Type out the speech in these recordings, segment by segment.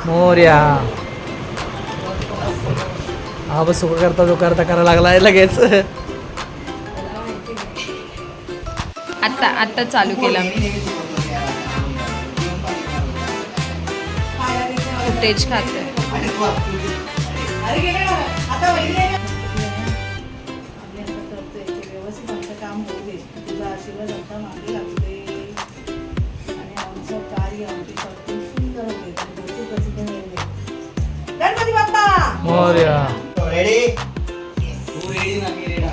मोर्या. हा बस सुख करता जो करता करायला लागलाय लगेच. आता चालू केला मी फुटेज खाते. गणपती बाप्पा मोर्या. रेडी तू रेडी ना मी रेडी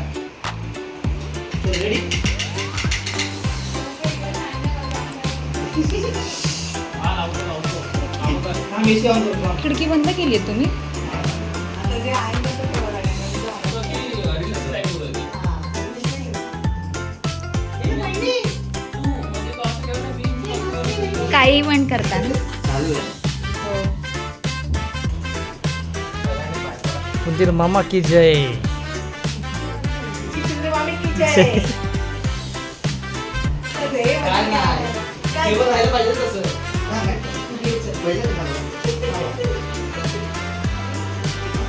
खिडकी बंद केली आहे तुम्ही? आता जे आहे ते ठेवा लागेल. काही पण करता ना. उंदीर मामा की जय. चित्र मामी की जय. काय नाही केवळ राहिलं पाहिजे तसं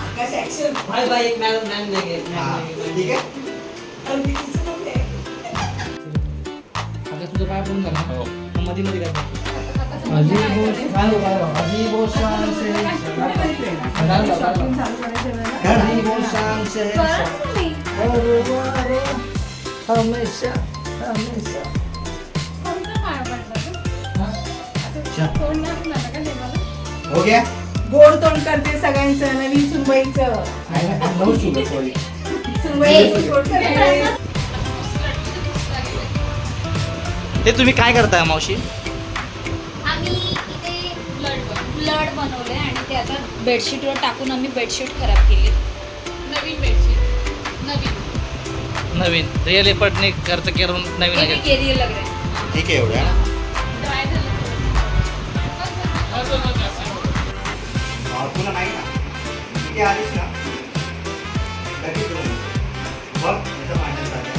आकाश ऍक्शन बाय बाय एक मॅम नाही ठीक आहे. आता तुझं काय पण झालं. मध्ये मध्ये काय हमेशा हमेशा. हो गया गोड तोंड करते सगळ्यांचं नवीन सुनबाईचं. सुनबाईचं गोड करते. ते तुम्ही काय करताय मावशी? आम्ही इथे ब्लड बनवले आणि ते आता बेडशीटवर टाकून आम्ही बेडशीट खराब केली. नवीन बेडशीट नवीन रिअल एफर्टने खर्च करून नवीन आहे. केली लग रहा ठीक आहे एवढ्या ड्राय झालं. पुन्हा नाही ना ठीक आहे आलीस ना लगेच येऊन बघ याचं मांडण झालं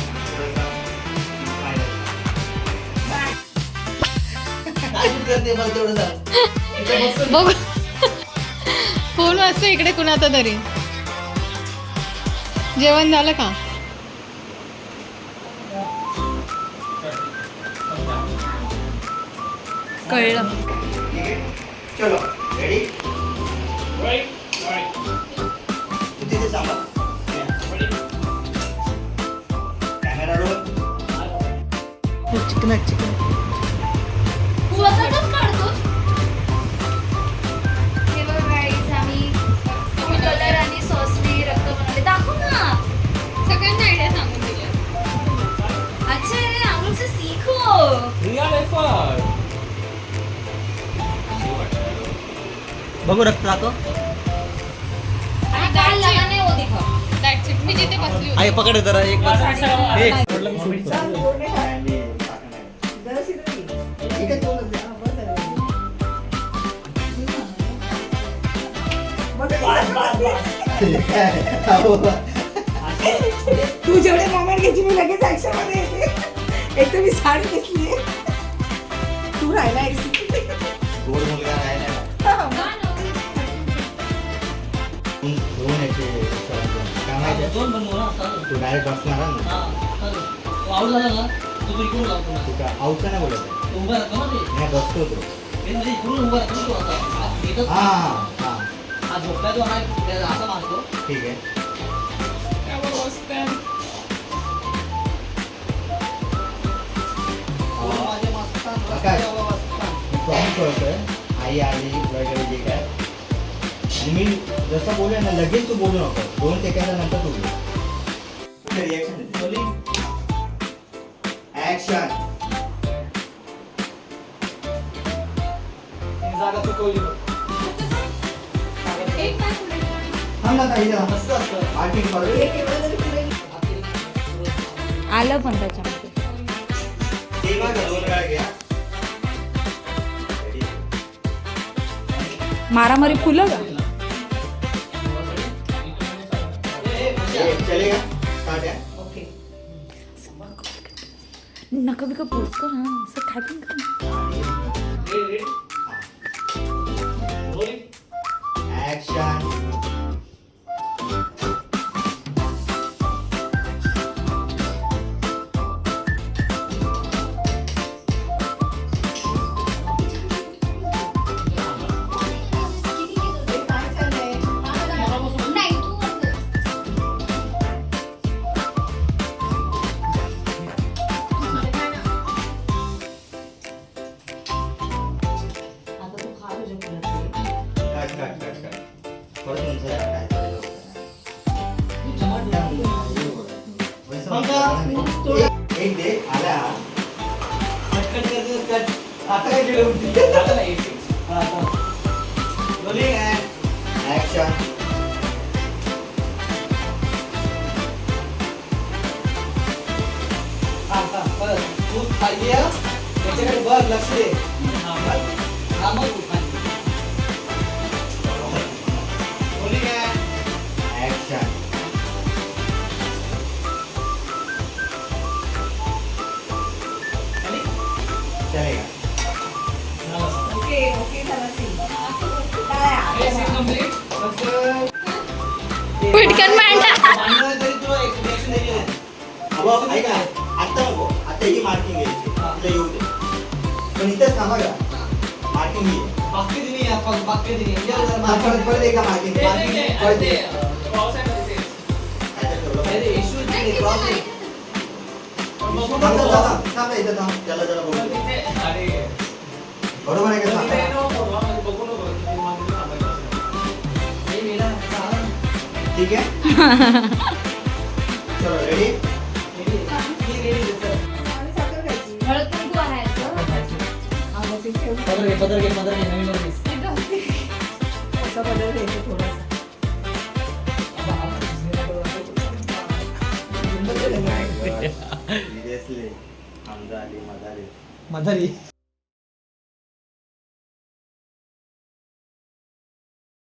बघ फोन वाजतो इकडे कुणाचा तरी. जेवण झालं का? कळलं. चलो रेडी तू तिथे सांगा कॅमेरा रोल चिकन चिकन स्वतःच काढतो. हे बघ गाईज आम्ही कलर आणि सॉसने रक्त बनवले. दाखव ना. सगळ्यांना आयडिया सांगून दिल्या. अच्छा हम लोग से सीखो. बघू रक्त जातो आणि काय लगाने वो दिखाओ. That's it. मी जिथे बसली होती. आई पकड जरा एक चाल, गोड नाही खायचं. जराशी तरी. ठीक आहे दोनच द्या. हा, बस झालं. बघ, तू जेवढे मोमेंट घ्यायची मी लगेच ऍक्शन मध्ये येते. एक तर मी साडी नेसली तू राहिला गोड मुलगा राहिला दोन याचे काय माहिती दोन तू डायरेक्ट बसणार ना तू काय आऊचा नाही बोलत नाही बसतो तो हा ठीक आहे प्रॉमिस करतोय आई आली वगैरे जे काय आणि मी जसं बोलूया ना लगेच तू बोलू नको 2 सेकंदानंतर तू बोल रिॲक्शन ऍक्शन जागा चुकवली. थांब ना ताई मस्त असतं आर्टिंग करू आलं पण त्याच्यामध्ये. ते बघा 2 वेळा घ्या मारामारी फुलं का? चलेगा स्टार्ट है ओके नका बिका पोचतो ना असं काय पण कर. Ready? Rolling. Cut cut cut cut परत तुमचं काय चाललं होतं? एक दे आला कट करते कट आता काय केलं ऍक्शन तू खाली त्याच्याकडे बघ लक्ष दे हा मग तू खाली बोली काय ऍक्शन चलेगा ओके ओके झाला सीन टाळ्या. पटकन मांडा. अबा ऐका आता नको आता ही मार्किंग घ्यायची तिला येऊ दे पण इथेच थांबा का मार्किंग घे परत परत एका मार्किंग परत दे. काय ठरवलं? थांब इथं थांब त्याला जरा बघू दे. बरोबर आहे का सांग ठीक आहे चलो रेडी आणि साखर खायची. हळद कुंकू आणायचं. हा, मग ते ठेवून पदर घे नवीन वर दिस. असा बदल घ्यायचा थोडासा. सिरियसली हमजा आली मजा आली मदारी